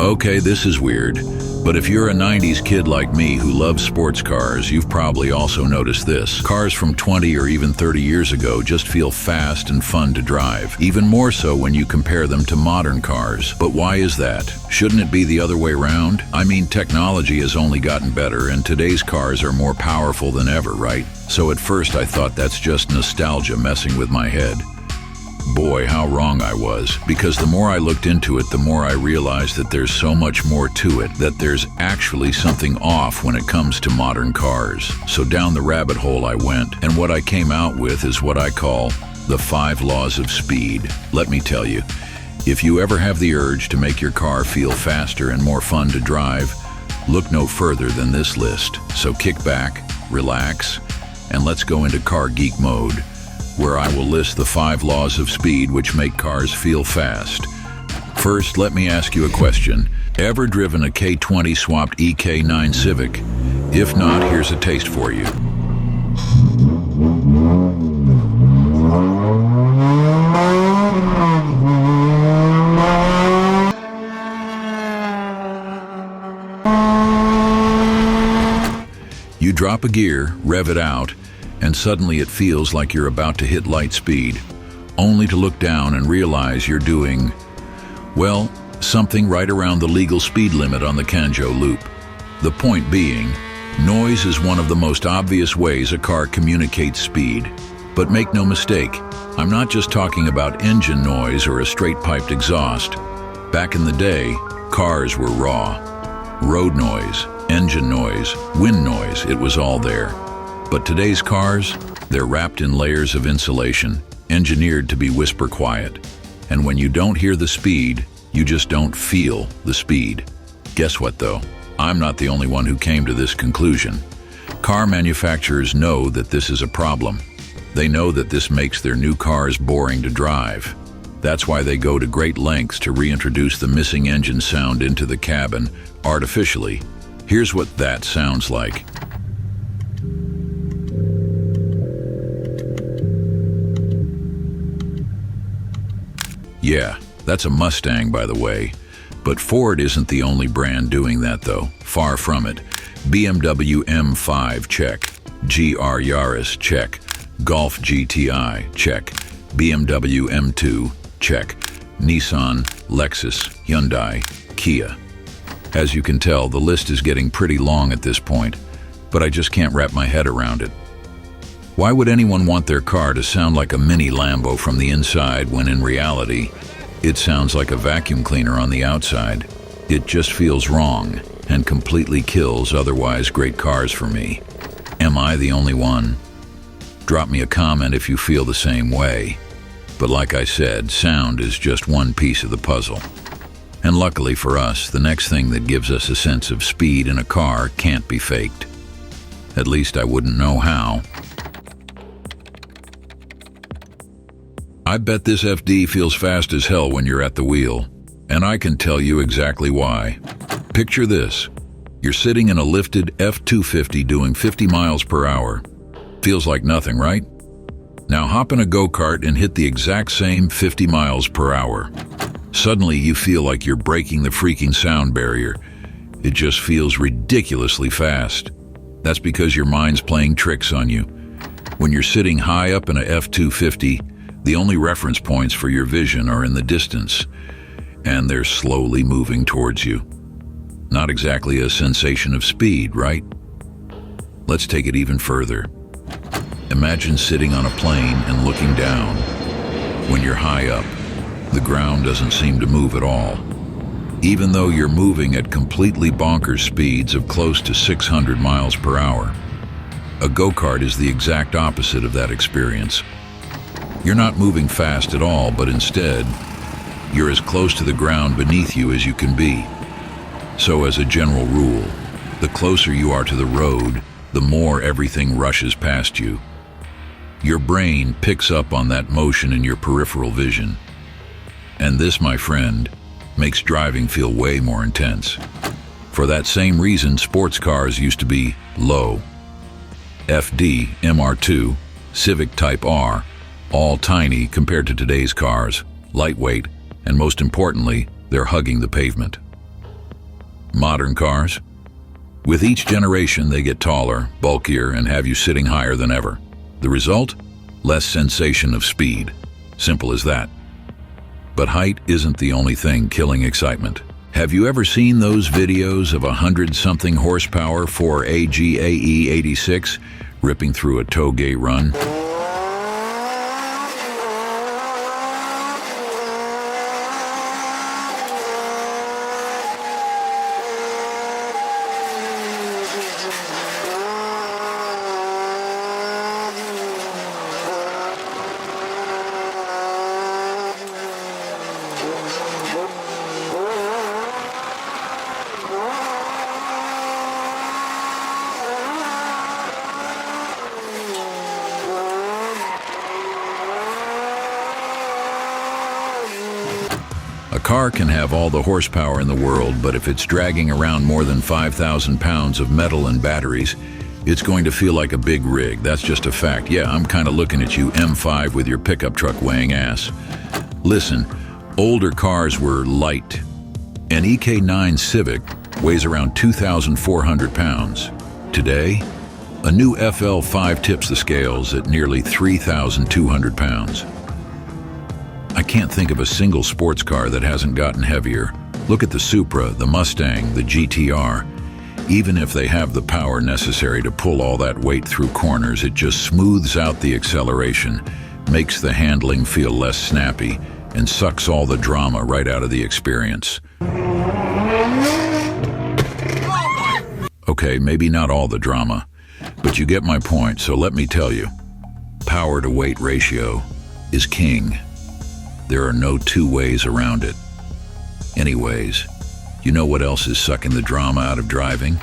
Okay, this is weird, but if you're a 90s kid like me who loves sports cars, you've probably also noticed this. Cars from 20 or even 30 years ago just feel fast and fun to drive, even more so when you compare them to modern cars. But why is that? Shouldn't it be the other way around? I mean, technology has only gotten better, and today's cars are more powerful than ever, right? So at first I thought that's just nostalgia messing with my head. Boy, how wrong I was, because the more I looked into it, the more I realized that there's so much more to it, that there's actually something off when it comes to modern cars. So down the rabbit hole I went, and what I came out with is what I call the 5 laws of speed. Let me tell you, if you ever have the urge to make your car feel faster and more fun to drive, look no further than this list. So kick back, relax, and let's go into car geek mode, where I will list the 5 laws of speed which make cars feel fast. First, let me ask you a question. Ever driven a K20 swapped EK9 Civic? If not, here's a taste for you. You drop a gear, rev it out, and suddenly it feels like you're about to hit light speed, only to look down and realize you're doing, well, something right around the legal speed limit on the Kanjo loop. The point being, noise is one of the most obvious ways a car communicates speed. But make no mistake, I'm not just talking about engine noise or a straight-piped exhaust. Back in the day, cars were raw. Road noise, engine noise, wind noise, it was all there. But today's cars, they're wrapped in layers of insulation, engineered to be whisper quiet. And when you don't hear the speed, you just don't feel the speed. Guess what though? I'm not the only one who came to this conclusion. Car manufacturers know that this is a problem. They know that this makes their new cars boring to drive. That's why they go to great lengths to reintroduce the missing engine sound into the cabin artificially. Here's what that sounds like. Yeah, that's a Mustang, by the way. But Ford isn't the only brand doing that, though. Far from it. BMW M5, check. GR Yaris, check. Golf GTI, check. BMW M2, check. Nissan, Lexus, Hyundai, Kia. As you can tell, the list is getting pretty long at this point, but I just can't wrap my head around it. Why would anyone want their car to sound like a mini Lambo from the inside when in reality, it sounds like a vacuum cleaner on the outside? It just feels wrong and completely kills otherwise great cars for me. Am I the only one? Drop me a comment if you feel the same way. But like I said, sound is just one piece of the puzzle. And luckily for us, the next thing that gives us a sense of speed in a car can't be faked. At least I wouldn't know how. I bet this FD feels fast as hell when you're at the wheel, and I can tell you exactly why. Picture this. You're sitting in a lifted F-250 doing 50 miles per hour. Feels like nothing, right? Now hop in a go-kart and hit the exact same 50 miles per hour. Suddenly you feel like you're breaking the freaking sound barrier. It just feels ridiculously fast. That's because your mind's playing tricks on you. When you're sitting high up in a F-250, the only reference points for your vision are in the distance, and they're slowly moving towards you. Not exactly a sensation of speed, right? Let's take it even further. Imagine sitting on a plane and looking down. When you're high up, the ground doesn't seem to move at all, even though you're moving at completely bonkers speeds of close to 600 miles per hour. A go-kart is the exact opposite of that experience. You're not moving fast at all, but instead, you're as close to the ground beneath you as you can be. So as a general rule, the closer you are to the road, the more everything rushes past you. Your brain picks up on that motion in your peripheral vision. And this, my friend, makes driving feel way more intense. For that same reason, sports cars used to be low. FD, MR2, Civic Type R, all tiny compared to today's cars, lightweight, and most importantly, they're hugging the pavement. Modern cars? With each generation, they get taller, bulkier, and have you sitting higher than ever. The result? Less sensation of speed. Simple as that. But height isn't the only thing killing excitement. Have you ever seen those videos of 100-something horsepower for AGAE 86 ripping through a tow gate run? A car can have all the horsepower in the world, but if it's dragging around more than 5,000 pounds of metal and batteries, it's going to feel like a big rig. That's just a fact. Yeah, I'm kind of looking at you, M5 with your pickup truck weighing ass. Listen, older cars were light. An EK9 Civic weighs around 2,400 pounds. Today, a new FL5 tips the scales at nearly 3,200 pounds. I can't think of a single sports car that hasn't gotten heavier. Look at the Supra, the Mustang, the GTR. Even if they have the power necessary to pull all that weight through corners, it just smooths out the acceleration, makes the handling feel less snappy, and sucks all the drama right out of the experience. Okay, maybe not all the drama, but you get my point, so let me tell you. Power to weight ratio is king. There are no two ways around it. Anyways, you know what else is sucking the drama out of driving?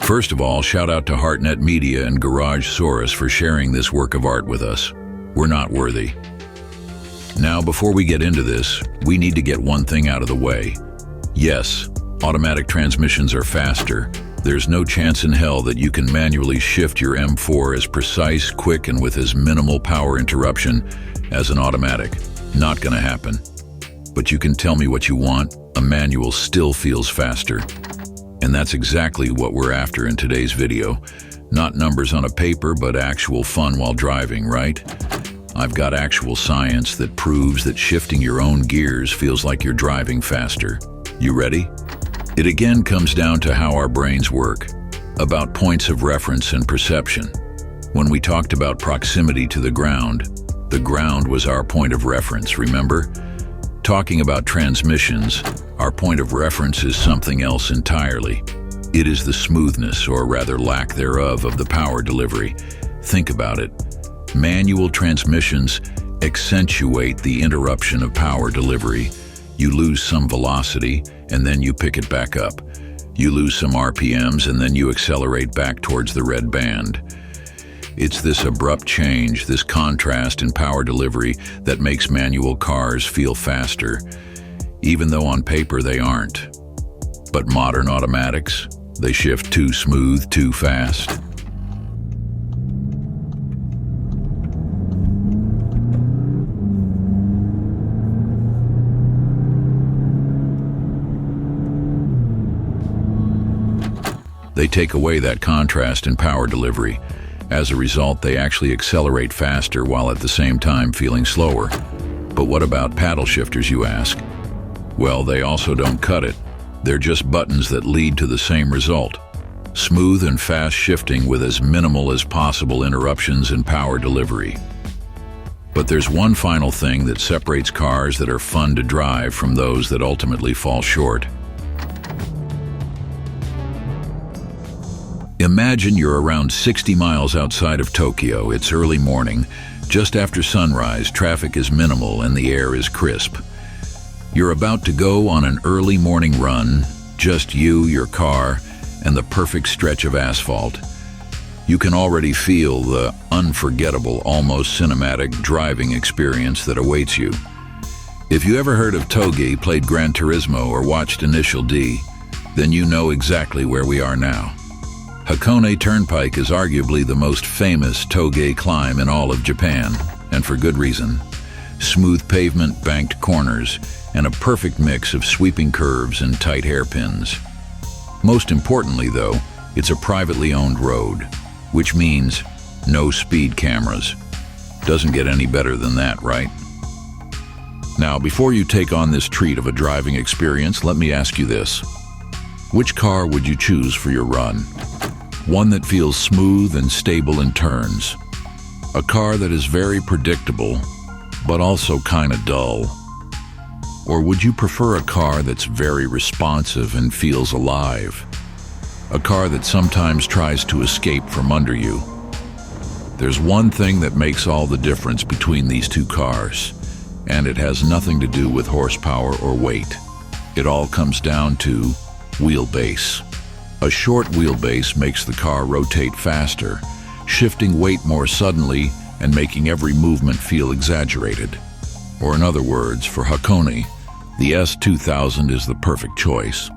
First of all, shout out to HeartNet Media and Garage Saurus for sharing this work of art with us. We're not worthy. Now, before we get into this, we need to get one thing out of the way. Yes, automatic transmissions are faster. There's no chance in hell that you can manually shift your M4 as precise, quick, and with as minimal power interruption as an automatic. Not gonna happen. But you can tell me what you want, a manual still feels faster. And that's exactly what we're after in today's video. Not numbers on a paper, but actual fun while driving, right? I've got actual science that proves that shifting your own gears feels like you're driving faster. You ready? It again comes down to how our brains work, about points of reference and perception. When we talked about proximity to the ground was our point of reference, remember? Talking about transmissions, our point of reference is something else entirely. It is the smoothness, or rather lack thereof, of the power delivery. Think about it. Manual transmissions accentuate the interruption of power delivery. You lose some velocity, and then you pick it back up. You lose some RPMs, and then you accelerate back towards the red band. It's this abrupt change, this contrast in power delivery that makes manual cars feel faster, even though on paper they aren't. But modern automatics, they shift too smooth, too fast. They take away that contrast in power delivery. As a result, they actually accelerate faster while at the same time feeling slower. But what about paddle shifters, you ask? Well, they also don't cut it. They're just buttons that lead to the same result. Smooth and fast shifting with as minimal as possible interruptions in power delivery. But there's one final thing that separates cars that are fun to drive from those that ultimately fall short. Imagine you're around 60 miles outside of Tokyo. It's early morning. Just after sunrise, traffic is minimal and the air is crisp. You're about to go on an early morning run, just you, your car, and the perfect stretch of asphalt. You can already feel the unforgettable, almost cinematic driving experience that awaits you. If you ever heard of Togi, played Gran Turismo, or watched Initial D, then you know exactly where we are now. Hakone Turnpike is arguably the most famous toge climb in all of Japan, and for good reason. Smooth pavement, banked corners, and a perfect mix of sweeping curves and tight hairpins. Most importantly, though, it's a privately owned road, which means no speed cameras. Doesn't get any better than that, right? Now, before you take on this treat of a driving experience, let me ask you this. Which car would you choose for your run? One that feels smooth and stable in turns. A car that is very predictable, but also kinda dull. Or would you prefer a car that's very responsive and feels alive? A car that sometimes tries to escape from under you. There's one thing that makes all the difference between these two cars, and it has nothing to do with horsepower or weight. It all comes down to wheelbase. A short wheelbase makes the car rotate faster, shifting weight more suddenly and making every movement feel exaggerated. Or in other words, for Hakone, the S2000 is the perfect choice.